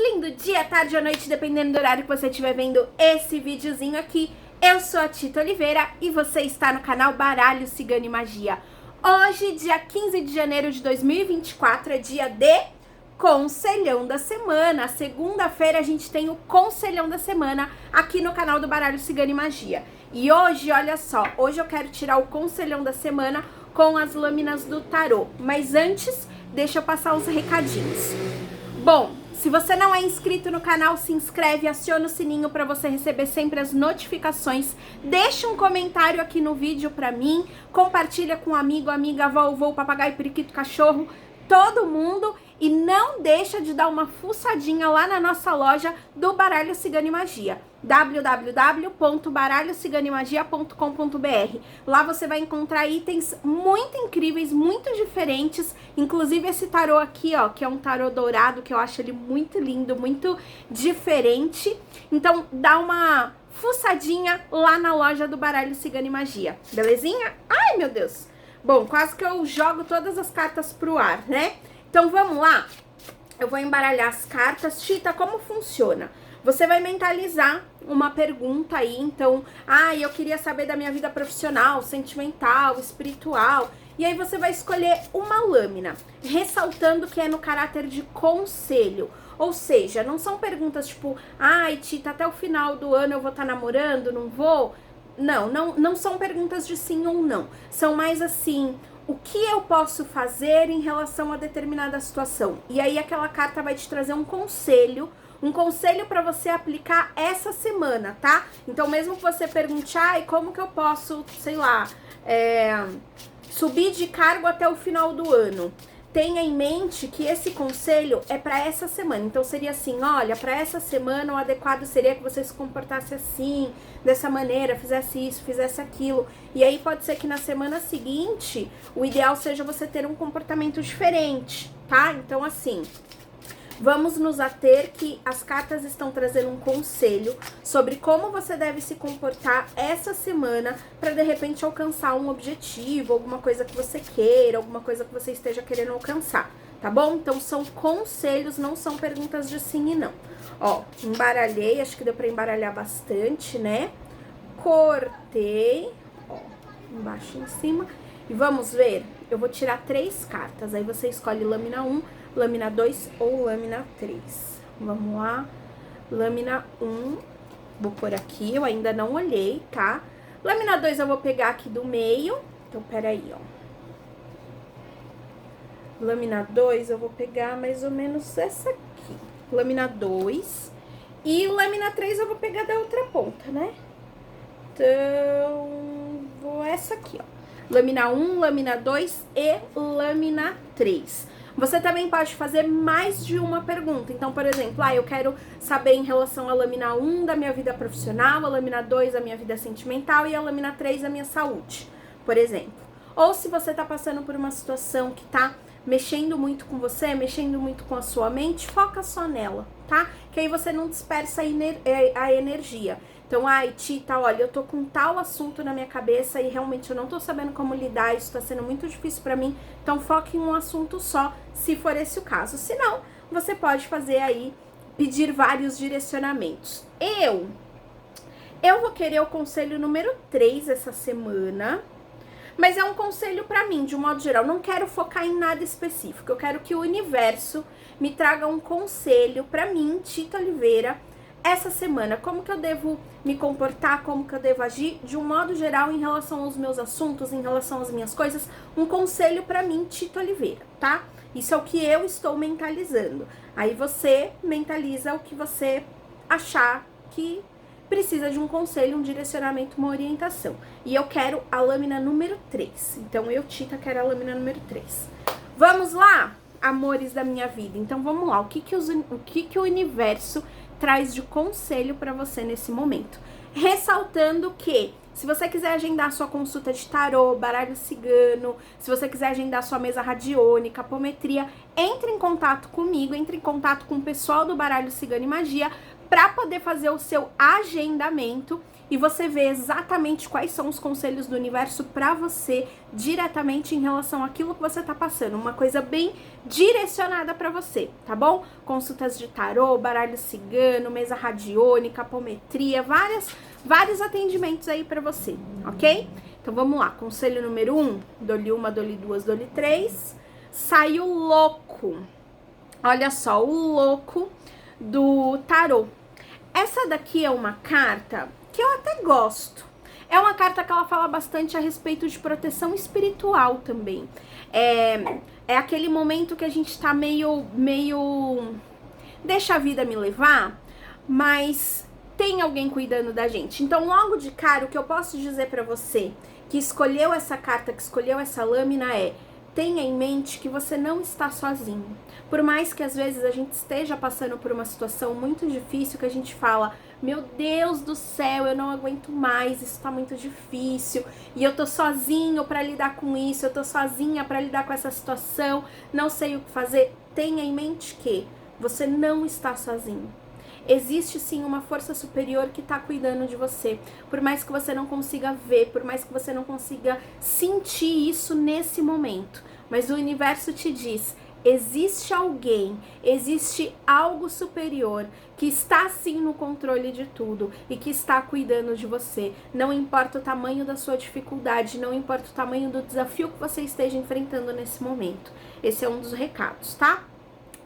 lindo dia, tarde ou noite, dependendo do horário que você estiver vendo esse videozinho aqui. Eu sou a Tita Oliveira e você está no canal Baralho Cigano e Magia. Hoje, dia 15 de janeiro de 2024, é dia de Conselhão da Semana. Segunda-feira a gente tem o Conselhão da Semana aqui no canal do Baralho Cigano e Magia. E hoje, olha só, hoje eu quero tirar o Conselhão da Semana com as lâminas do tarô. Mas antes, deixa eu passar os recadinhos. Bom, se você não é inscrito no canal, se inscreve, aciona o sininho para você receber sempre as notificações. Deixa um comentário aqui no vídeo para mim, compartilha com um amigo, amiga, avó, vô, papagaio, periquito, cachorro, todo mundo. E não deixa de dar uma fuçadinha lá na nossa loja do Baralho Cigano e Magia, www.baralhociganemagia.com.br. Lá você vai encontrar itens muito incríveis, muito diferentes, inclusive esse tarô aqui, ó, que é um tarô dourado, que eu acho ele muito lindo, muito diferente. Então dá uma fuçadinha lá na loja do Baralho Cigano e Magia, belezinha? Ai, meu Deus! Bom, quase que eu jogo todas as cartas pro ar, né? Então vamos lá, eu vou embaralhar as cartas. Tita, como funciona? Você vai mentalizar uma pergunta aí, então, eu queria saber da minha vida profissional, sentimental, espiritual, e aí você vai escolher uma lâmina, ressaltando que é no caráter de conselho, ou seja, não são perguntas tipo, Tita, até o final do ano eu vou estar namorando, não vou? Não são perguntas de sim ou não, são mais assim, o que eu posso fazer em relação a determinada situação? E aí aquela carta vai te trazer um conselho para você aplicar essa semana, tá? Então mesmo que você pergunte, como que eu posso, sei lá, subir de cargo até o final do ano? Tenha em mente que esse conselho é para essa semana. Então seria assim, olha, para essa semana o adequado seria que você se comportasse assim, dessa maneira, fizesse isso, fizesse aquilo. E aí pode ser que na semana seguinte o ideal seja você ter um comportamento diferente, tá? Então assim, vamos nos ater que as cartas estão trazendo um conselho sobre como você deve se comportar essa semana para de repente alcançar um objetivo, alguma coisa que você queira, alguma coisa que você esteja querendo alcançar, tá bom? Então são conselhos, não são perguntas de sim e não. Ó, embaralhei, acho que deu para embaralhar bastante, né? Cortei, ó, embaixo e em cima. E vamos ver, eu vou tirar 3 cartas, aí você escolhe lâmina 1, lâmina 2 ou lâmina 3. Vamos lá. Lâmina 1, vou pôr aqui, eu ainda não olhei, tá? Lâmina 2 eu vou pegar aqui do meio. Então, peraí, ó. Lâmina 2 eu vou pegar mais ou menos essa aqui. Lâmina 2. E lâmina 3 eu vou pegar da outra ponta, né? Então, vou essa aqui, ó. Lâmina 1, lâmina 2 e lâmina 3. Você também pode fazer mais de uma pergunta. Então, por exemplo, eu quero saber em relação à lâmina 1 da minha vida profissional, a lâmina 2 da minha vida sentimental e a lâmina 3 da minha saúde, por exemplo. Ou se você tá passando por uma situação que tá mexendo muito com você, mexendo muito com a sua mente, foca só nela, tá? Que aí você não dispersa a energia. Então, Tita, olha, eu tô com tal assunto na minha cabeça e realmente eu não tô sabendo como lidar, isso tá sendo muito difícil pra mim, então foque em um assunto só, se for esse o caso. Se não, você pode fazer aí, pedir vários direcionamentos. Eu vou querer o conselho número 3 essa semana, mas é um conselho pra mim, de um modo geral, não quero focar em nada específico, eu quero que o universo me traga um conselho pra mim, Tita Oliveira, essa semana, como que eu devo me comportar, como que eu devo agir, de um modo geral, em relação aos meus assuntos, em relação às minhas coisas, um conselho pra mim, Tita Oliveira, tá? Isso é o que eu estou mentalizando. Aí você mentaliza o que você achar que precisa de um conselho, um direcionamento, uma orientação. E eu quero a lâmina número 3. Então eu, Tita, quero a lâmina número 3. Vamos lá, amores da minha vida. Então vamos lá, o que que o universo traz de conselho para você nesse momento. Ressaltando que, se você quiser agendar sua consulta de tarô, baralho cigano, se você quiser agendar sua mesa radiônica, apometria, entre em contato comigo, entre em contato com o pessoal do Baralho Cigano e Magia, para poder fazer o seu agendamento e você ver exatamente quais são os conselhos do universo para você diretamente em relação àquilo que você tá passando, uma coisa bem direcionada para você, tá bom? Consultas de tarô, baralho cigano, mesa radiônica, apometria, vários atendimentos aí para você, ok? Então vamos lá, conselho número 1, dou-lhe uma, dou-lhe duas, dou-lhe três, saiu louco. Olha só, o louco do tarô. Essa daqui é uma carta que eu até gosto. É uma carta que ela fala bastante a respeito de proteção espiritual também. É aquele momento que a gente tá meio deixa a vida me levar, mas tem alguém cuidando da gente. Então, logo de cara, o que eu posso dizer pra você que escolheu essa carta, que escolheu essa lâmina tenha em mente que você não está sozinho. Por mais que às vezes a gente esteja passando por uma situação muito difícil, que a gente fala, meu Deus do céu, eu não aguento mais, isso tá muito difícil, e eu tô sozinho pra lidar com isso, eu tô sozinha pra lidar com essa situação, não sei o que fazer. Tenha em mente que você não está sozinho. Existe sim uma força superior que tá cuidando de você. Por mais que você não consiga ver, por mais que você não consiga sentir isso nesse momento. Mas o universo te diz, existe alguém, existe algo superior que está sim no controle de tudo e que está cuidando de você. Não importa o tamanho da sua dificuldade, não importa o tamanho do desafio que você esteja enfrentando nesse momento. Esse é um dos recados, tá?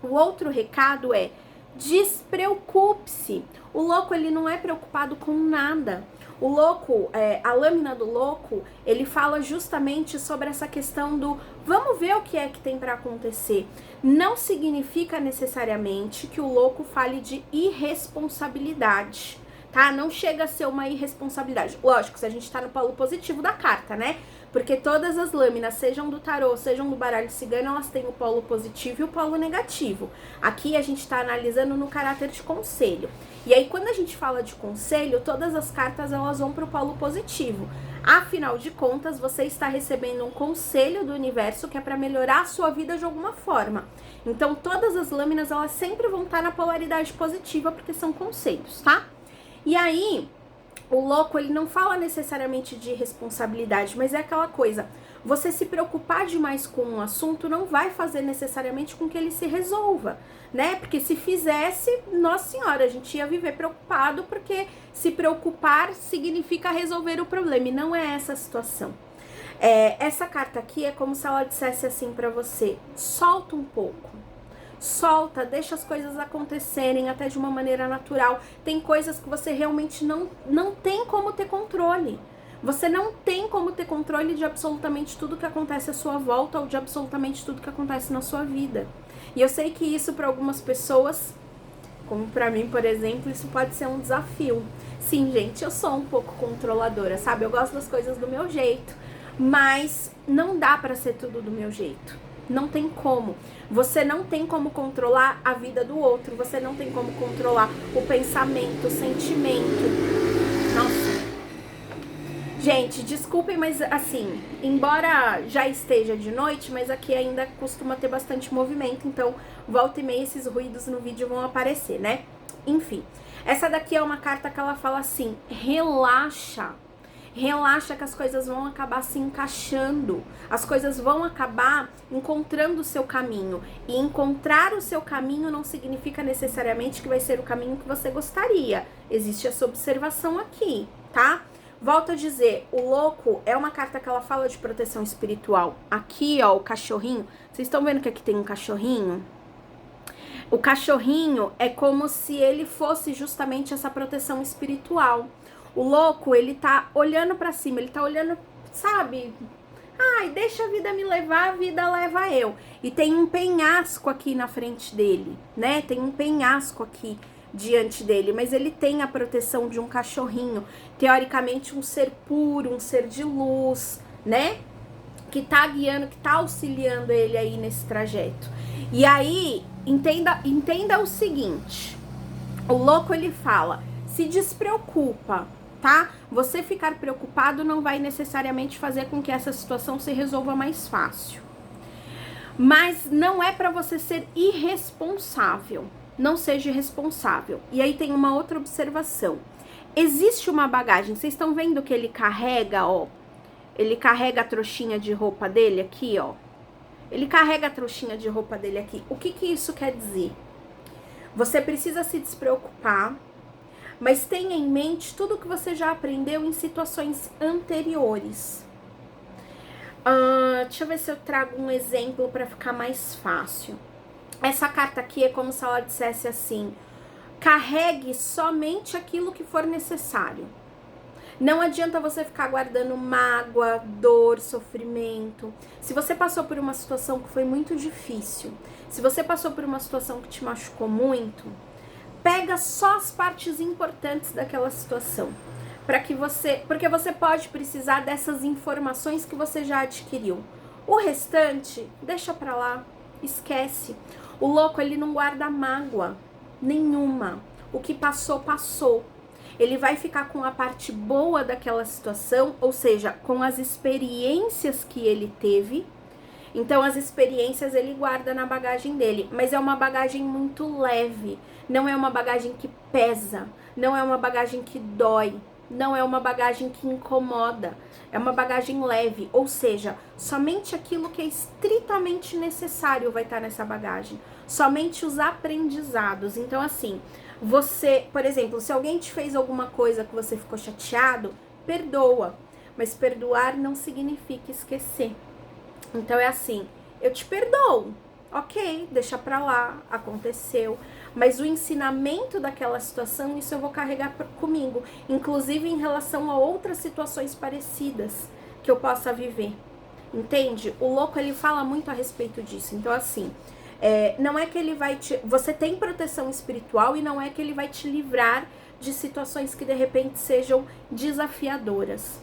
O outro recado é: despreocupe-se. O louco, ele não é preocupado com nada. O louco, a lâmina do louco, ele fala justamente sobre essa questão do vamos ver o que é que tem para acontecer. Não significa necessariamente que o louco fale de irresponsabilidade, tá? Não chega a ser uma irresponsabilidade. Lógico, se a gente tá no polo positivo da carta, né? Porque todas as lâminas, sejam do tarô, sejam do baralho cigano, elas têm o polo positivo e o polo negativo. Aqui a gente tá analisando no caráter de conselho. E aí, quando a gente fala de conselho, todas as cartas elas vão pro polo positivo. Afinal de contas, você está recebendo um conselho do universo que é para melhorar a sua vida de alguma forma. Então, todas as lâminas, elas sempre vão estar na polaridade positiva, porque são conselhos, tá? E aí, o louco, ele não fala necessariamente de responsabilidade, mas é aquela coisa, você se preocupar demais com um assunto não vai fazer necessariamente com que ele se resolva, né? Porque se fizesse, nossa senhora, a gente ia viver preocupado, porque se preocupar significa resolver o problema, e não é essa a situação. Essa carta aqui é como se ela dissesse assim pra você, solta um pouco. Solta, deixa as coisas acontecerem até de uma maneira natural. Tem coisas que você realmente não tem como ter controle. Você não tem como ter controle de absolutamente tudo que acontece à sua volta ou de absolutamente tudo que acontece na sua vida. E eu sei que isso para algumas pessoas, como para mim, por exemplo, isso pode ser um desafio. Sim, gente, eu sou um pouco controladora, sabe? Eu gosto das coisas do meu jeito, mas não dá para ser tudo do meu jeito. Não tem como. Você não tem como controlar a vida do outro. Você não tem como controlar o pensamento, o sentimento. Nossa. Gente, desculpem, mas assim, embora já esteja de noite, mas aqui ainda costuma ter bastante movimento. Então, volta e meia esses ruídos no vídeo vão aparecer, né? Enfim, essa daqui é uma carta que ela fala assim, relaxa. Relaxa que as coisas vão acabar se encaixando, as coisas vão acabar encontrando o seu caminho. E encontrar o seu caminho não significa necessariamente que vai ser o caminho que você gostaria. Existe essa observação aqui, tá? Volto a dizer, o louco é uma carta que ela fala de proteção espiritual. Aqui, ó, o cachorrinho, vocês estão vendo que aqui tem um cachorrinho? O cachorrinho é como se ele fosse justamente essa proteção espiritual. O louco, ele tá olhando pra cima, ele tá olhando, sabe? Ai, deixa a vida me levar, a vida leva eu. E tem um penhasco aqui na frente dele, né? Tem um penhasco aqui diante dele, mas ele tem a proteção de um cachorrinho. Teoricamente, um ser puro, um ser de luz, né? Que tá guiando, que tá auxiliando ele aí nesse trajeto. E aí, entenda o seguinte. O louco, ele fala, se despreocupa. Tá? Você ficar preocupado não vai necessariamente fazer com que essa situação se resolva mais fácil. Mas não é para você ser irresponsável. não seja irresponsável. E aí tem uma outra observação. Existe uma bagagem, vocês estão vendo que ele carrega, ó, ele carrega a trouxinha de roupa dele aqui, ó. Ele carrega a trouxinha de roupa dele aqui. O que que isso quer dizer? Você precisa se despreocupar, mas tenha em mente tudo que você já aprendeu em situações anteriores. Deixa eu ver se eu trago um exemplo para ficar mais fácil. Essa carta aqui é como se ela dissesse assim: carregue somente aquilo que for necessário. Não adianta você ficar guardando mágoa, dor, sofrimento. Se você passou por uma situação que foi muito difícil, se você passou por uma situação que te machucou muito, pega só as partes importantes daquela situação. Porque você pode precisar dessas informações que você já adquiriu. O restante, deixa pra lá, esquece. O louco, ele não guarda mágoa nenhuma. O que passou, passou. Ele vai ficar com a parte boa daquela situação, ou seja, com as experiências que ele teve. Então, as experiências ele guarda na bagagem dele, mas é uma bagagem muito leve, não é uma bagagem que pesa, não é uma bagagem que dói, não é uma bagagem que incomoda, é uma bagagem leve, ou seja, somente aquilo que é estritamente necessário vai estar nessa bagagem, somente os aprendizados. Então, assim, você, por exemplo, se alguém te fez alguma coisa que você ficou chateado, perdoa, mas perdoar não significa esquecer. Então é assim, eu te perdoo, ok, deixa pra lá, aconteceu, mas o ensinamento daquela situação, isso eu vou carregar comigo, inclusive em relação a outras situações parecidas que eu possa viver, entende? O louco, ele fala muito a respeito disso. Então assim, não é que ele vai te... Você tem proteção espiritual e não é que ele vai te livrar de situações que de repente sejam desafiadoras.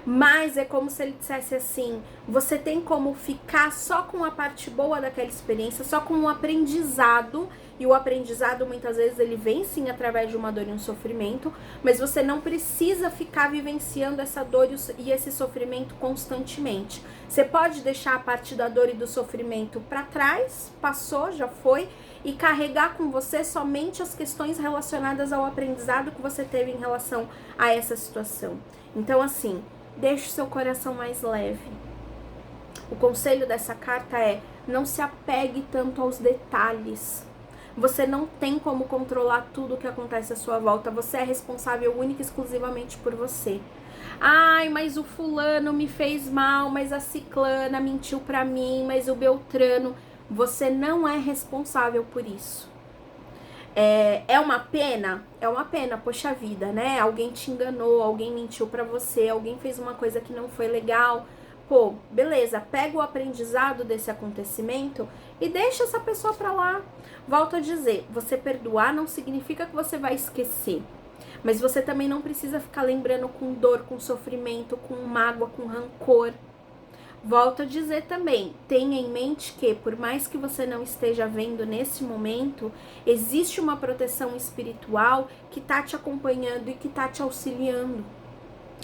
Mas é como se ele dissesse assim, você tem como ficar só com a parte boa daquela experiência, só com um aprendizado, e o aprendizado muitas vezes ele vem sim através de uma dor e um sofrimento, mas você não precisa ficar vivenciando essa dor e esse sofrimento constantemente. Você pode deixar a parte da dor e do sofrimento para trás, passou, já foi, e carregar com você somente as questões relacionadas ao aprendizado que você teve em relação a essa situação. Então assim, deixe o seu coração mais leve. O conselho dessa carta é: não se apegue tanto aos detalhes. Você não tem como controlar tudo o que acontece à sua volta. Você é responsável única e exclusivamente por você. Ai, mas o fulano me fez mal, mas a ciclana mentiu pra mim, mas o Beltrano... Você não é responsável por isso. É uma pena? É uma pena, poxa vida, né? Alguém te enganou, alguém mentiu pra você, alguém fez uma coisa que não foi legal. Pô, beleza, pega o aprendizado desse acontecimento e deixa essa pessoa pra lá. Volto a dizer, você perdoar não significa que você vai esquecer. Mas você também não precisa ficar lembrando com dor, com sofrimento, com mágoa, com rancor. Volto a dizer também, tenha em mente que, por mais que você não esteja vendo nesse momento, existe uma proteção espiritual que tá te acompanhando e que tá te auxiliando.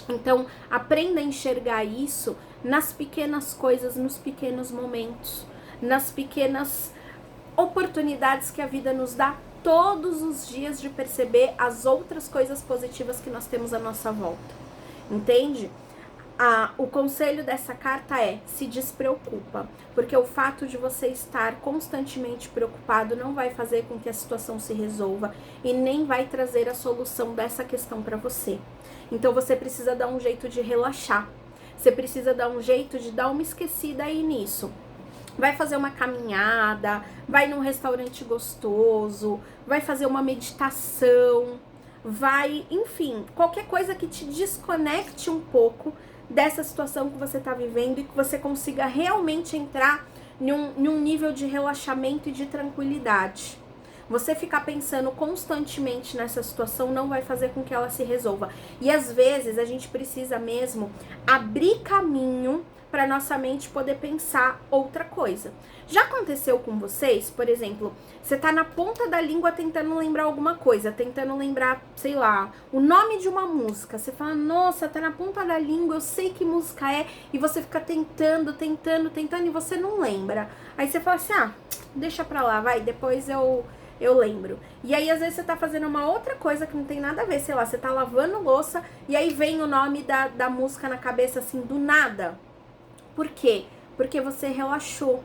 Então, aprenda a enxergar isso nas pequenas coisas, nos pequenos momentos, nas pequenas oportunidades que a vida nos dá todos os dias de perceber as outras coisas positivas que nós temos à nossa volta. Entende? O conselho dessa carta é: se despreocupa, porque o fato de você estar constantemente preocupado não vai fazer com que a situação se resolva e nem vai trazer a solução dessa questão para você. Então você precisa dar um jeito de relaxar, você precisa dar um jeito de dar uma esquecida aí nisso. Vai fazer uma caminhada, vai num restaurante gostoso, vai fazer uma meditação, vai, enfim, qualquer coisa que te desconecte um pouco dessa situação que você está vivendo e que você consiga realmente entrar num nível de relaxamento e de tranquilidade. Você ficar pensando constantemente nessa situação não vai fazer com que ela se resolva. E às vezes a gente precisa mesmo abrir caminho para nossa mente poder pensar outra coisa. Já aconteceu com vocês, por exemplo, você tá na ponta da língua tentando lembrar alguma coisa, tentando lembrar, sei lá, o nome de uma música. Você fala, nossa, tá na ponta da língua, eu sei que música é, e você fica tentando, e você não lembra. Aí você fala assim, deixa pra lá, vai, depois eu lembro. E aí, às vezes, você tá fazendo uma outra coisa que não tem nada a ver, sei lá, você tá lavando louça, e aí vem o nome da música na cabeça, assim, do nada. Por quê? Porque você relaxou.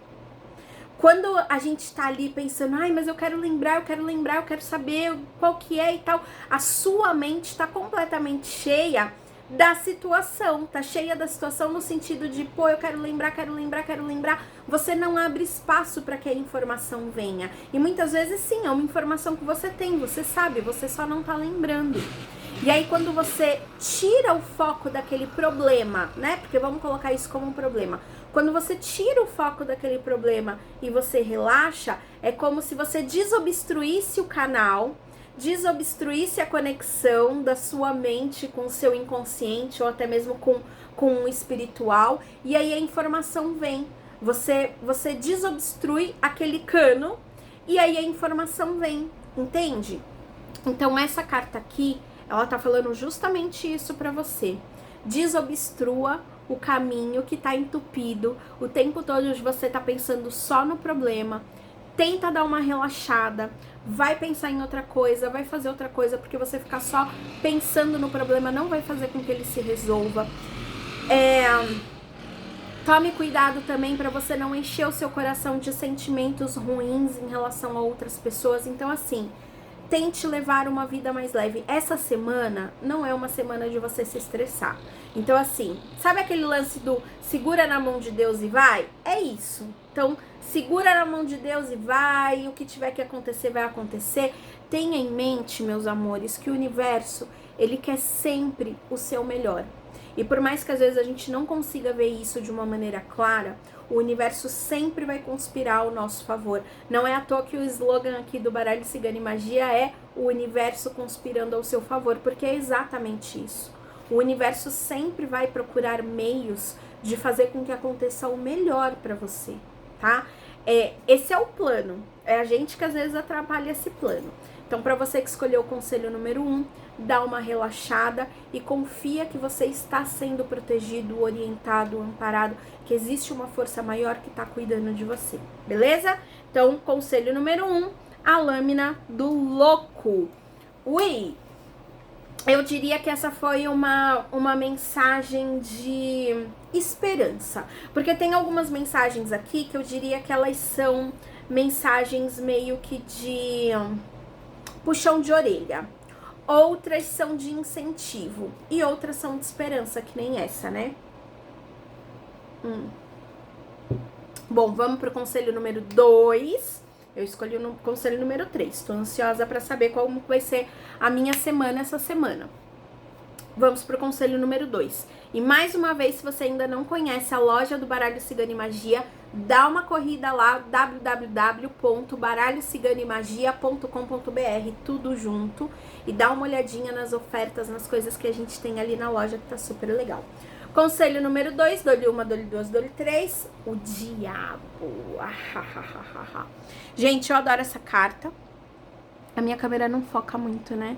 Quando a gente tá ali pensando, mas eu quero lembrar, eu quero saber qual que é e tal, a sua mente tá completamente cheia da situação, tá cheia da situação no sentido de, eu quero lembrar, você não abre espaço para que a informação venha. E muitas vezes, sim, é uma informação que você tem, você sabe, você só não tá lembrando. E aí, quando você tira o foco daquele problema, né? Porque vamos colocar isso como um problema. Quando você tira o foco daquele problema e você relaxa, é como se você desobstruísse o canal, desobstruísse a conexão da sua mente com o seu inconsciente ou até mesmo com o espiritual, e aí a informação vem. Você desobstrui aquele cano e aí a informação vem, entende? Então essa carta aqui, ela tá falando justamente isso pra você. Desobstrua o caminho que tá entupido, o tempo todo você tá pensando só no problema. Tenta dar uma relaxada, vai pensar em outra coisa, vai fazer outra coisa, porque você ficar só pensando no problema não vai fazer com que ele se resolva. Tome cuidado também para você não encher o seu coração de sentimentos ruins em relação a outras pessoas. Então, assim, tente levar uma vida mais leve. Essa semana não é uma semana de você se estressar. Então, assim, sabe aquele lance do segura na mão de Deus e vai? É isso. Então, segura na mão de Deus e vai. O que tiver que acontecer, vai acontecer. Tenha em mente, meus amores, que o universo, ele quer sempre o seu melhor. E por mais que às vezes a gente não consiga ver isso de uma maneira clara, o universo sempre vai conspirar ao nosso favor. Não é à toa que o slogan aqui do Baralho Cigana e Magia é o universo conspirando ao seu favor, porque é exatamente isso. O universo sempre vai procurar meios de fazer com que aconteça o melhor para você, tá? Esse é o plano. É a gente que às vezes atrapalha esse plano. Então, para você que escolheu o conselho número 1, dá uma relaxada e confia que você está sendo protegido, orientado, amparado, que existe uma força maior que está cuidando de você, beleza? Então, conselho número 1, a lâmina do louco. Ui! Eu diria que essa foi uma mensagem de esperança, porque tem algumas mensagens aqui que eu diria que elas são mensagens meio que de puxão de orelha. Outras são de incentivo e outras são de esperança, que nem essa, né? Bom, vamos pro conselho número 2. Eu escolhi o conselho número 3. Tô ansiosa pra saber como vai ser a minha semana essa semana. Vamos pro conselho número 2. E mais uma vez, se você ainda não conhece a loja do Baralho Cigana e Magia, dá uma corrida lá, www.baralhociganemagia.com.br, tudo junto, e dá uma olhadinha nas ofertas, nas coisas que a gente tem ali na loja, que tá super legal. Conselho número 2, dole 1, dole 2, dole 3, o diabo. Gente, eu adoro essa carta. A minha câmera não foca muito, né?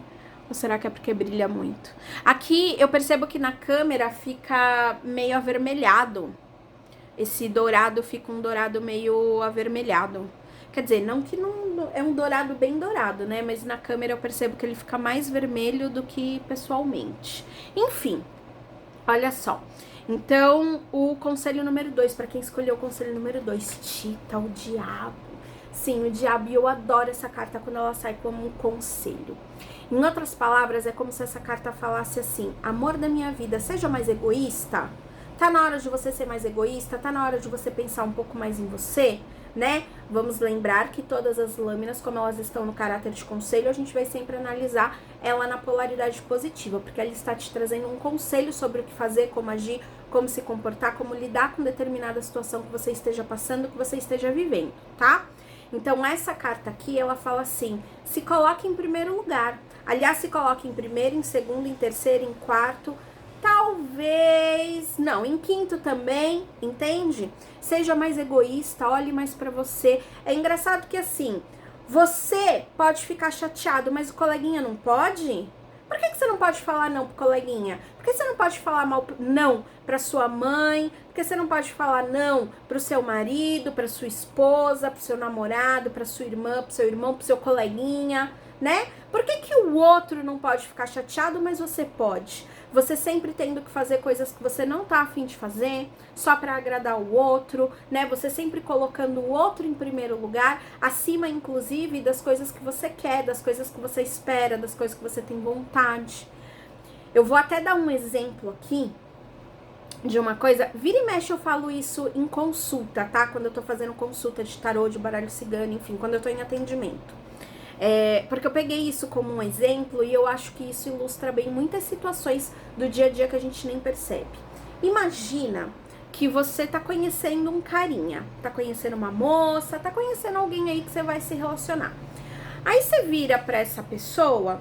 Ou será que é porque brilha muito? Aqui eu percebo que na câmera fica meio avermelhado. Esse dourado fica um dourado meio avermelhado. Quer dizer, não que não é um dourado bem dourado, né? Mas na câmera eu percebo que ele fica mais vermelho do que pessoalmente. Enfim, olha só. Então, o conselho número 2, para quem escolheu o conselho número 2, Tita, o diabo. Sim, o diabo, e eu adoro essa carta quando ela sai como um conselho. Em outras palavras, é como se essa carta falasse assim: amor da minha vida, seja mais egoísta. Tá na hora de você ser mais egoísta, tá na hora de você pensar um pouco mais em você, né? Vamos lembrar que todas as lâminas, como elas estão no caráter de conselho, a gente vai sempre analisar ela na polaridade positiva, porque ela está te trazendo um conselho sobre o que fazer, como agir, como se comportar, como lidar com determinada situação que você esteja passando, que você esteja vivendo, tá? Então, essa carta aqui, ela fala assim: se coloque em primeiro lugar. Aliás, se coloque em primeiro, em segundo, em terceiro, em quarto. talvez, não, em quinto também, entende? Seja mais egoísta, olhe mais pra você. É engraçado que assim, você pode ficar chateado, mas o coleguinha não pode? Por que você não pode falar não pro coleguinha? Por que você não pode falar não pra sua mãe? Por que você não pode falar não pro seu marido, pra sua esposa, pro seu namorado, pra sua irmã, pro seu irmão, pro seu coleguinha, né? Por que o outro não pode ficar chateado, mas você pode? Você sempre tendo que fazer coisas que você não tá afim de fazer, só pra agradar o outro, né? Você sempre colocando o outro em primeiro lugar, acima, inclusive, das coisas que você quer, das coisas que você espera, das coisas que você tem vontade. Eu vou até dar um exemplo aqui de uma coisa. Vira e mexe eu falo isso em consulta, tá? Quando eu tô fazendo consulta de tarô, de baralho cigano, enfim, quando eu tô em atendimento. Porque eu peguei isso como um exemplo e eu acho que isso ilustra bem muitas situações do dia a dia que a gente nem percebe. Imagina que você tá conhecendo um carinha, tá conhecendo uma moça, tá conhecendo alguém aí que você vai se relacionar. Aí você vira pra essa pessoa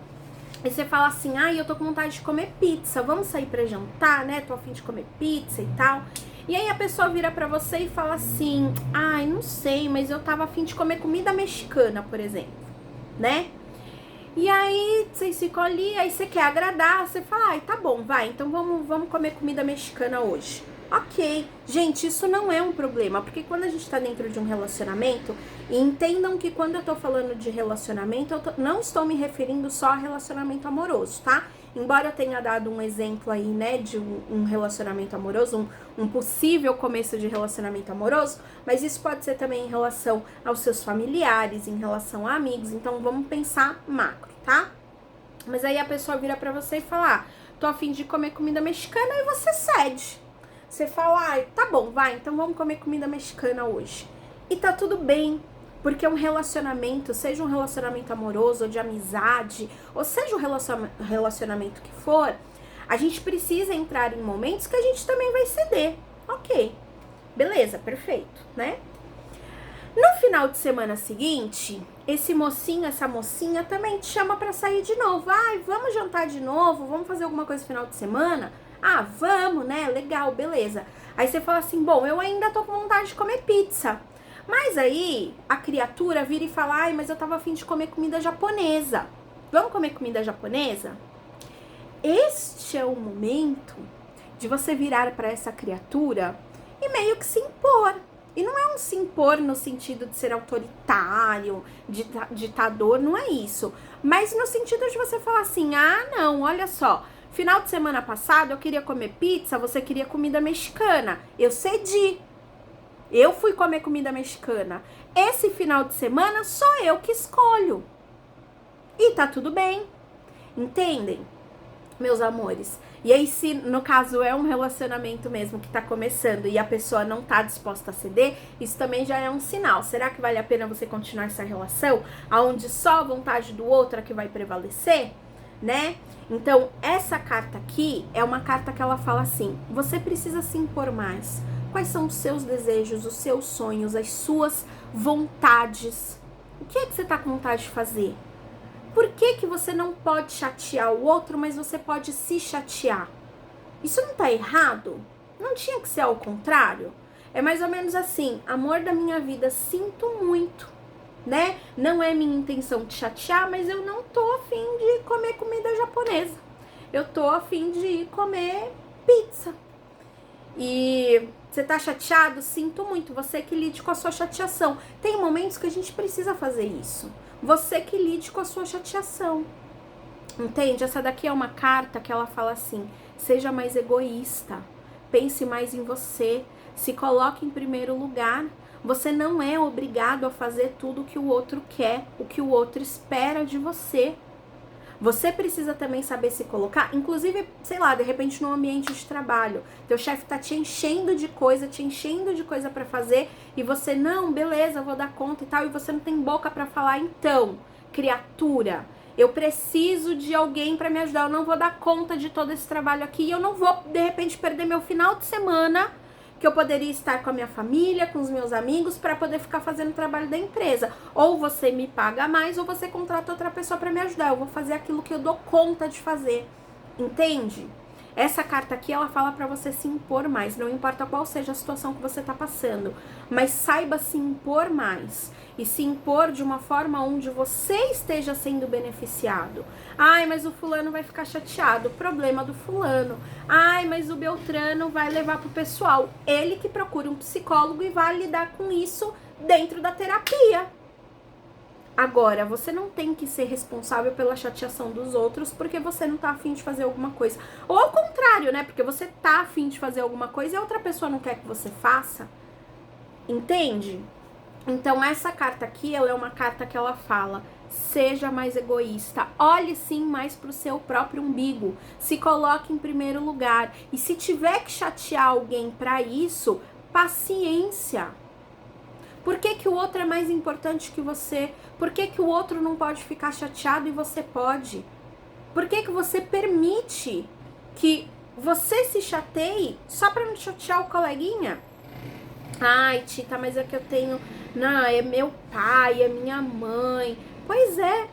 e você fala assim, eu tô com vontade de comer pizza, vamos sair pra jantar, né? Tô a fim de comer pizza e tal. E aí a pessoa vira pra você e fala assim, não sei, mas eu tava a fim de comer comida mexicana, por exemplo, né? E aí vocês ficam ali, aí você quer agradar, você fala, tá bom, vai, então vamos comer comida mexicana hoje. Ok, gente, isso não é um problema, porque quando a gente tá dentro de um relacionamento, e entendam que quando eu tô falando de relacionamento, não estou me referindo só a relacionamento amoroso, tá? Embora eu tenha dado um exemplo aí, né, de um relacionamento amoroso, um possível começo de relacionamento amoroso, mas isso pode ser também em relação aos seus familiares, em relação a amigos, então vamos pensar macro, tá? Mas aí a pessoa vira pra você e fala, tô a fim de comer comida mexicana, e você cede. Você fala, tá bom, vai, então vamos comer comida mexicana hoje. E tá tudo bem, porque um relacionamento, seja um relacionamento amoroso ou de amizade, ou seja um relacionamento que for, a gente precisa entrar em momentos que a gente também vai ceder. Ok, beleza, perfeito, né? No final de semana seguinte, esse mocinho, essa mocinha também te chama pra sair de novo. Vamos jantar de novo, vamos fazer alguma coisa no final de semana? Vamos, né? Legal, beleza. Aí você fala assim, bom, eu ainda tô com vontade de comer pizza. Mas aí a criatura vira e fala, mas eu tava a fim de comer comida japonesa. Vamos comer comida japonesa? Este é o momento de você virar para essa criatura e meio que se impor. E não é um se impor no sentido de ser autoritário, ditador, não é isso. Mas no sentido de você falar assim, não, olha só, final de semana passado eu queria comer pizza, você queria comida mexicana. Eu cedi. Eu fui comer comida mexicana. Esse final de semana sou eu que escolho. E tá tudo bem. Entendem, meus amores? E aí, se no caso é um relacionamento mesmo que tá começando e a pessoa não tá disposta a ceder, isso também já é um sinal. Será que vale a pena você continuar essa relação onde só a vontade do outro é que vai prevalecer? Né? Então, essa carta aqui é uma carta que ela fala assim, você precisa se impor mais. Quais são os seus desejos, os seus sonhos, as suas vontades? O que é que você tá com vontade de fazer? Por que você não pode chatear o outro, mas você pode se chatear? Isso não tá errado? Não tinha que ser ao contrário? É mais ou menos assim, amor da minha vida, sinto muito, né? Não é minha intenção te chatear, mas eu não tô a fim de comer comida japonesa. Eu tô a fim de ir comer pizza. E você tá chateado? Sinto muito, você que lide com a sua chateação. Tem momentos que a gente precisa fazer isso. Você que lide com a sua chateação. Entende? Essa daqui é uma carta que ela fala assim, seja mais egoísta, pense mais em você, se coloque em primeiro lugar. Você não é obrigado a fazer tudo o que o outro quer, o que o outro espera de você. Você precisa também saber se colocar, inclusive, sei lá, de repente no ambiente de trabalho. Teu chefe tá te enchendo de coisa pra fazer e você, não, beleza, vou dar conta e tal, e você não tem boca pra falar, então, criatura, eu preciso de alguém pra me ajudar, eu não vou dar conta de todo esse trabalho aqui e eu não vou, de repente, perder meu final de semana que eu poderia estar com a minha família, com os meus amigos, para poder ficar fazendo o trabalho da empresa. Ou você me paga mais, ou você contrata outra pessoa para me ajudar. Eu vou fazer aquilo que eu dou conta de fazer. Entende? Essa carta aqui, ela fala pra você se impor mais, não importa qual seja a situação que você tá passando, mas saiba se impor mais e se impor de uma forma onde você esteja sendo beneficiado. Ai, mas o fulano vai ficar chateado, problema do fulano. Ai, mas o Beltrano vai levar pro pessoal. Ele que procura um psicólogo e vai lidar com isso dentro da terapia. Agora, você não tem que ser responsável pela chateação dos outros porque você não tá afim de fazer alguma coisa. Ou ao contrário, né? Porque você tá afim de fazer alguma coisa e a outra pessoa não quer que você faça. Entende? Então, essa carta aqui, ela é uma carta que ela fala: seja mais egoísta, olhe sim mais pro seu próprio umbigo, se coloque em primeiro lugar. E se tiver que chatear alguém pra isso, paciência. Por que que o outro é mais importante que você? Por que que o outro não pode ficar chateado e você pode? Por que que você permite que você se chateie só pra não chatear o coleguinha? Ai, Tita, mas é que eu tenho... Não, é meu pai, é minha mãe. Pois é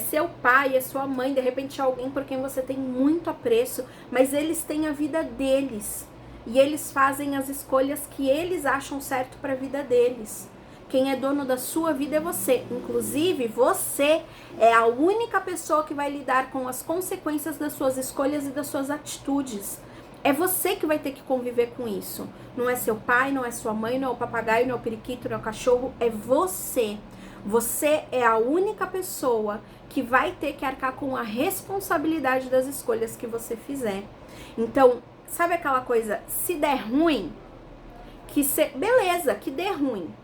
seu pai, é sua mãe, de repente é alguém por quem você tem muito apreço, mas eles têm a vida deles. E eles fazem as escolhas que eles acham certo para a vida deles. Quem é dono da sua vida é você. Inclusive, você é a única pessoa que vai lidar com as consequências das suas escolhas e das suas atitudes. É você que vai ter que conviver com isso. Não é seu pai, não é sua mãe, não é o papagaio, não é o periquito, não é o cachorro. É você. Você é a única pessoa que vai ter que arcar com a responsabilidade das escolhas que você fizer. Então, sabe aquela coisa, se der ruim, beleza, que dê ruim.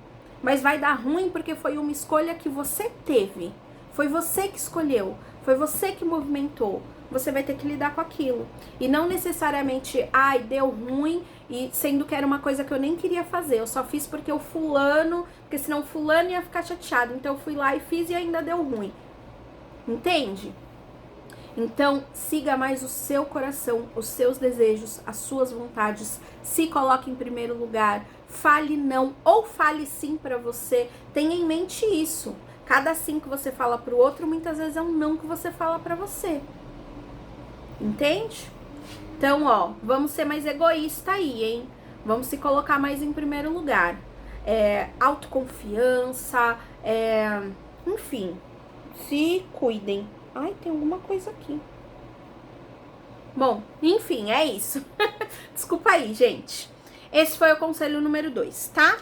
Mas vai dar ruim porque foi uma escolha que você teve. Foi você que escolheu, foi você que movimentou. Você vai ter que lidar com aquilo. E não necessariamente, ai, deu ruim, e sendo que era uma coisa que eu nem queria fazer. Eu só fiz porque o fulano, porque senão o fulano ia ficar chateado. Então eu fui lá e fiz e ainda deu ruim. Entende? Então, siga mais o seu coração, os seus desejos, as suas vontades. Se coloque em primeiro lugar. Fale não ou fale sim pra você. Tenha em mente isso. Cada sim que você fala pro outro, muitas vezes é um não que você fala pra você. Entende? Então, ó, vamos ser mais egoísta aí, hein? Vamos se colocar mais em primeiro lugar. Autoconfiança, enfim, se cuidem. Ai, tem alguma coisa aqui. Bom, enfim, é isso. Desculpa aí, gente. Esse foi o conselho número 2, tá?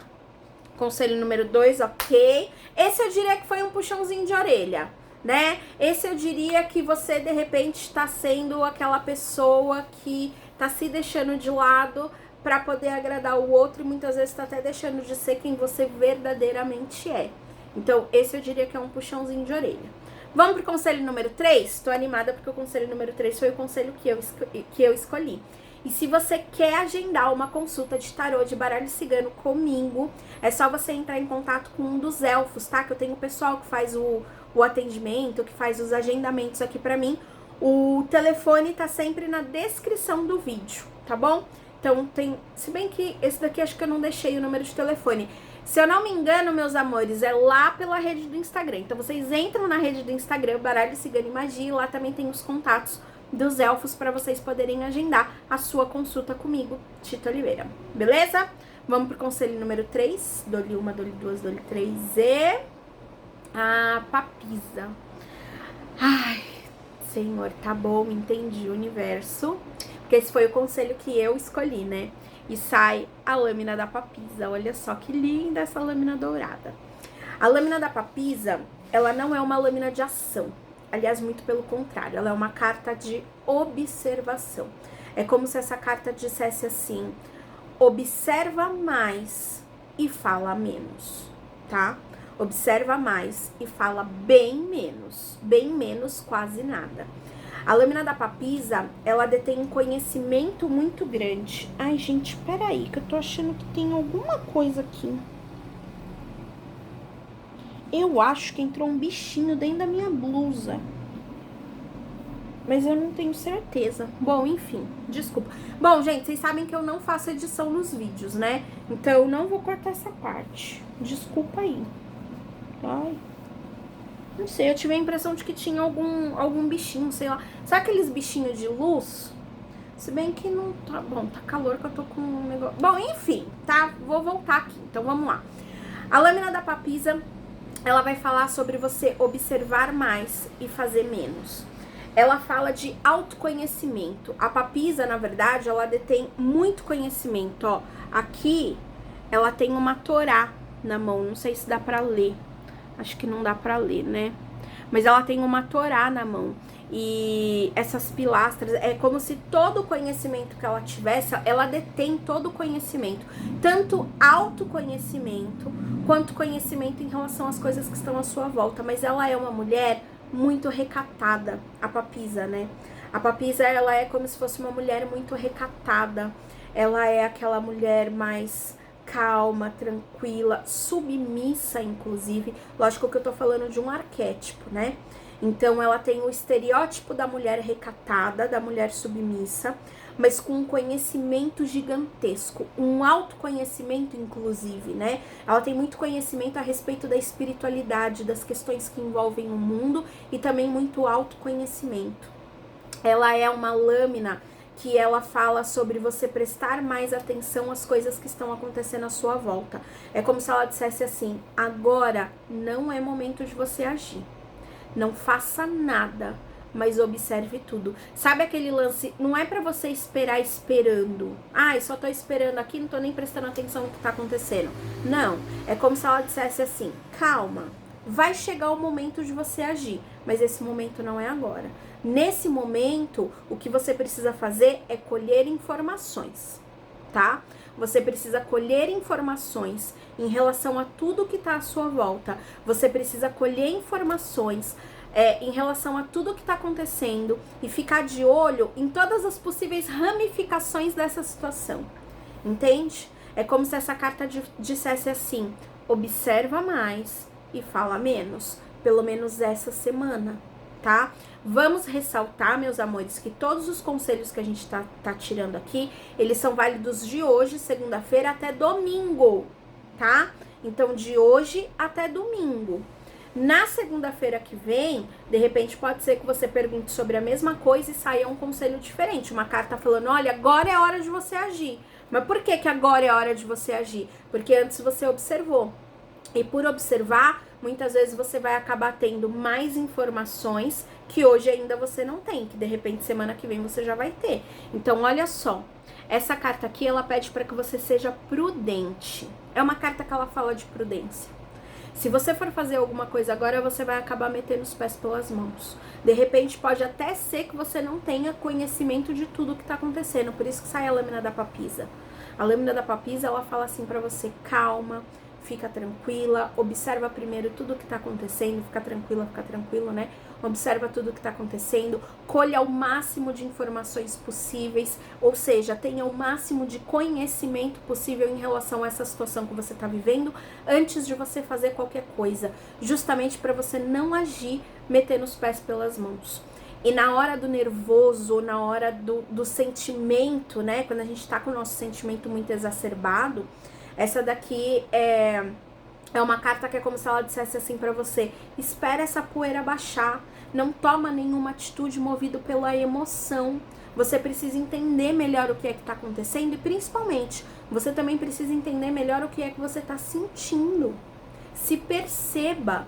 Conselho número 2, ok. Esse eu diria que foi um puxãozinho de orelha, né? Esse eu diria que você, de repente, está sendo aquela pessoa que tá se deixando de lado para poder agradar o outro e muitas vezes tá até deixando de ser quem você verdadeiramente é. Então, esse eu diria que é um puxãozinho de orelha. Vamos pro conselho número 3? Tô animada porque o conselho número 3 foi o conselho que eu escolhi. E se você quer agendar uma consulta de tarô de baralho cigano comigo, é só você entrar em contato com um dos elfos, tá? Que eu tenho o pessoal que faz o atendimento, que faz os agendamentos aqui pra mim. O telefone tá sempre na descrição do vídeo, tá bom? Então tem... Se bem que esse daqui acho que eu não deixei o número de telefone. Se eu não me engano, meus amores, é lá pela rede do Instagram. Então vocês entram na rede do Instagram, Baralho Cigano e Magia, e lá também tem os contatos dos elfos para vocês poderem agendar a sua consulta comigo, Tita Oliveira. Beleza? Vamos pro conselho número 3. Dou-lhe uma, dou-lhe duas, dou-lhe três e... a papisa. Ai, Senhor, tá bom, entendi, universo. Porque esse foi o conselho que eu escolhi, né? E sai a lâmina da papisa. Olha só que linda essa lâmina dourada. A lâmina da papisa, ela não é uma lâmina de ação. Aliás, muito pelo contrário, ela é uma carta de observação. É como se essa carta dissesse assim: observa mais e fala menos, tá? Observa mais e fala bem menos, quase nada. A lâmina da papisa, ela detém um conhecimento muito grande. Ai, gente, peraí, que eu tô achando que tem alguma coisa aqui. Eu acho que entrou um bichinho dentro da minha blusa. Mas eu não tenho certeza. Bom, enfim, desculpa. Bom, gente, vocês sabem que eu não faço edição nos vídeos, né? Então eu não vou cortar essa parte. Desculpa aí. Ai... Não sei, eu tive a impressão de que tinha algum bichinho, sei lá. Sabe aqueles bichinhos de luz? Se bem que não tá bom, tá calor que eu tô com um negócio. Bom, enfim, tá? Vou voltar aqui. Então vamos lá. A lâmina da papisa, ela vai falar sobre você observar mais e fazer menos. Ela fala de autoconhecimento. A papisa, na verdade, ela detém muito conhecimento, ó. Aqui, ela tem uma Torá na mão, não sei se dá pra ler. Acho que não dá pra ler, né? Mas ela tem uma Torá na mão. E essas pilastras, é como se todo o conhecimento que ela tivesse, ela detém todo o conhecimento. Tanto autoconhecimento, quanto conhecimento em relação às coisas que estão à sua volta. Mas ela é uma mulher muito recatada, a papisa, né? A papisa, ela é como se fosse uma mulher muito recatada. Ela é aquela mulher mais calma, tranquila, submissa, inclusive. Lógico que eu tô falando de um arquétipo, né? Então, ela tem o estereótipo da mulher recatada, da mulher submissa, mas com um conhecimento gigantesco, um autoconhecimento, inclusive, né? Ela tem muito conhecimento a respeito da espiritualidade, das questões que envolvem o mundo e também muito autoconhecimento. Ela é uma lâmina que ela fala sobre você prestar mais atenção às coisas que estão acontecendo à sua volta. É como se ela dissesse assim: agora não é momento de você agir. Não faça nada, mas observe tudo. Sabe aquele lance? Não é pra você esperar esperando. Ah, eu só tô esperando aqui, não tô nem prestando atenção no que tá acontecendo. Não, é como se ela dissesse assim: calma, vai chegar o momento de você agir, mas esse momento não é agora. Nesse momento, o que você precisa fazer é colher informações, tá? Você precisa colher informações em relação a tudo que tá à sua volta. Você precisa colher informações em relação a tudo que tá acontecendo e ficar de olho em todas as possíveis ramificações dessa situação. Entende? É como se essa carta dissesse assim: observa mais e fala menos. Pelo menos essa semana, tá? Vamos ressaltar, meus amores, que todos os conselhos que a gente tá tirando aqui, eles são válidos de hoje, segunda-feira, até domingo, tá? Então, de hoje até domingo. Na segunda-feira que vem, de repente pode ser que você pergunte sobre a mesma coisa e saia um conselho diferente. Uma carta falando: olha, agora é hora de você agir. Mas por que que agora é hora de você agir? Porque antes você observou. E por observar, muitas vezes você vai acabar tendo mais informações que hoje ainda você não tem, que de repente semana que vem você já vai ter. Então, olha só, essa carta aqui, ela pede para que você seja prudente. É uma carta que ela fala de prudência. Se você for fazer alguma coisa agora, você vai acabar metendo os pés pelas mãos. De repente, pode até ser que você não tenha conhecimento de tudo que tá acontecendo. Por isso que sai a lâmina da papisa. A lâmina da papisa, ela fala assim pra você: calma, fica tranquila, observa primeiro tudo que tá acontecendo, fica tranquilo, né? Observa tudo que tá acontecendo, colha o máximo de informações possíveis, ou seja, tenha o máximo de conhecimento possível em relação a essa situação que você tá vivendo, antes de você fazer qualquer coisa, justamente para você não agir metendo os pés pelas mãos. E na hora do nervoso, na hora do sentimento, né, quando a gente tá com o nosso sentimento muito exacerbado, essa daqui é uma carta que é como se ela dissesse assim pra você: espera essa poeira baixar, não toma nenhuma atitude movido pela emoção. Você precisa entender melhor o que é que tá acontecendo e, principalmente, você também precisa entender melhor o que é que você tá sentindo. Se perceba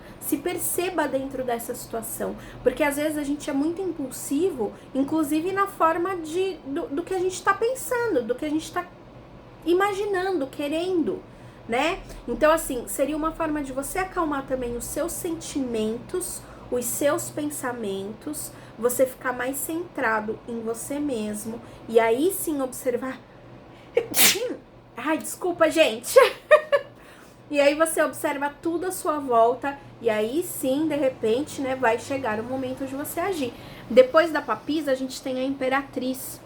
dentro dessa situação, porque às vezes a gente é muito impulsivo, inclusive na forma do que a gente tá pensando, do que a gente tá imaginando, querendo, né? Então, assim, seria uma forma de você acalmar também os seus sentimentos, os seus pensamentos, você ficar mais centrado em você mesmo e aí sim observar. Ai, desculpa, gente. E aí você observa tudo à sua volta e aí sim, de repente, né, vai chegar o momento de você agir. Depois da papisa, a gente tem a imperatriz,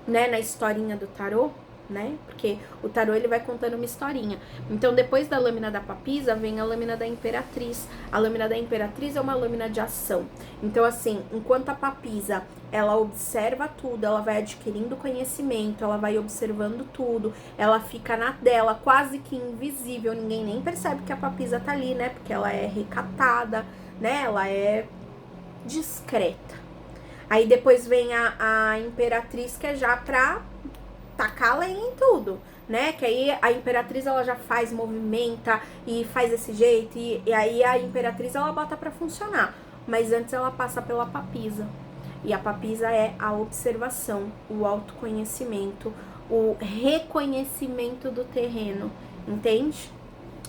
né, na historinha do tarô, né? Porque o tarô, ele vai contando uma historinha. Então, depois da lâmina da papisa, vem a lâmina da imperatriz. A lâmina da imperatriz é uma lâmina de ação. Então, assim, enquanto a papisa, ela observa tudo, ela vai adquirindo conhecimento, ela vai observando tudo, ela fica na dela, quase que invisível, ninguém nem percebe que a papisa tá ali, né? Porque ela é recatada, né? Ela é discreta. Aí depois vem a Imperatriz, que é já pra tacar lenha em tudo, né? Que aí a Imperatriz, ela já faz, movimenta e faz desse jeito. E aí a Imperatriz, ela bota pra funcionar. Mas antes ela passa pela Papisa. E a Papisa é a observação, o autoconhecimento, o reconhecimento do terreno, entende?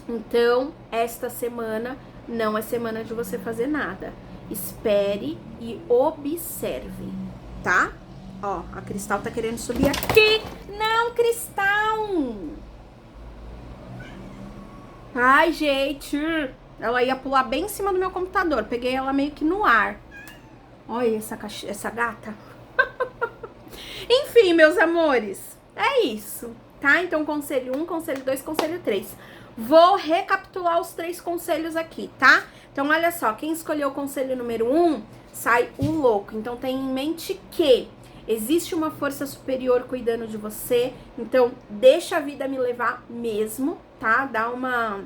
Então, esta semana não é semana de você fazer nada. Espere e observe, tá? Ó, a Cristal tá querendo subir aqui. Não, Cristal! Ai, gente. Ela ia pular bem em cima do meu computador. Peguei ela meio que no ar. Olha essa gata. Enfim, meus amores. É isso, tá? Então, conselho 1, conselho 2, conselho 3. Vou recapitular os 3 conselhos aqui, tá? Então, olha só. Quem escolheu o conselho número 1, sai o louco. Então, tenha em mente que existe uma força superior cuidando de você. Então, deixa a vida me levar mesmo, tá? Dá uma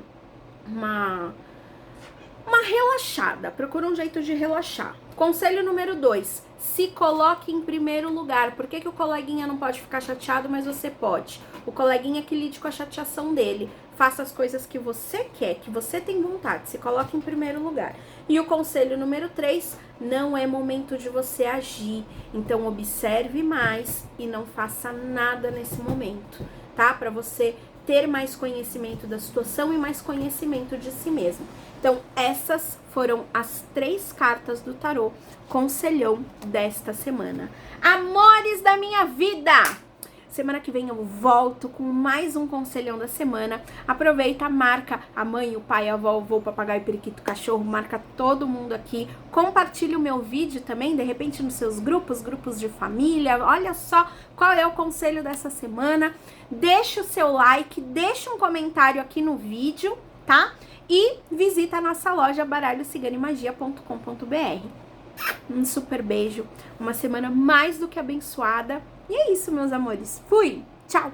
relaxada. Procura um jeito de relaxar. Conselho número 2. Se coloque em primeiro lugar. Por que o coleguinha não pode ficar chateado, mas você pode? O coleguinha que lide com a chateação dele. Faça as coisas que você quer, que você tem vontade. Se coloque em primeiro lugar. E o conselho número 3. Não é momento de você agir. Então, observe mais e não faça nada nesse momento, tá? Para você ter mais conhecimento da situação e mais conhecimento de si mesmo. Então, essas foram as 3 cartas do tarô conselhão desta semana. Amores da minha vida! Semana que vem eu volto com mais um conselhão da semana. Aproveita, marca a mãe, o pai, a avó, o vô, o papagaio, o periquito, o cachorro, marca todo mundo aqui. Compartilha o meu vídeo também, de repente nos seus grupos de família. Olha só qual é o conselho dessa semana. Deixa o seu like, deixa um comentário aqui no vídeo, tá? E visita a nossa loja baralhociganimagia.com.br. Um super beijo, uma semana mais do que abençoada. E é isso, meus amores. Fui! Tchau!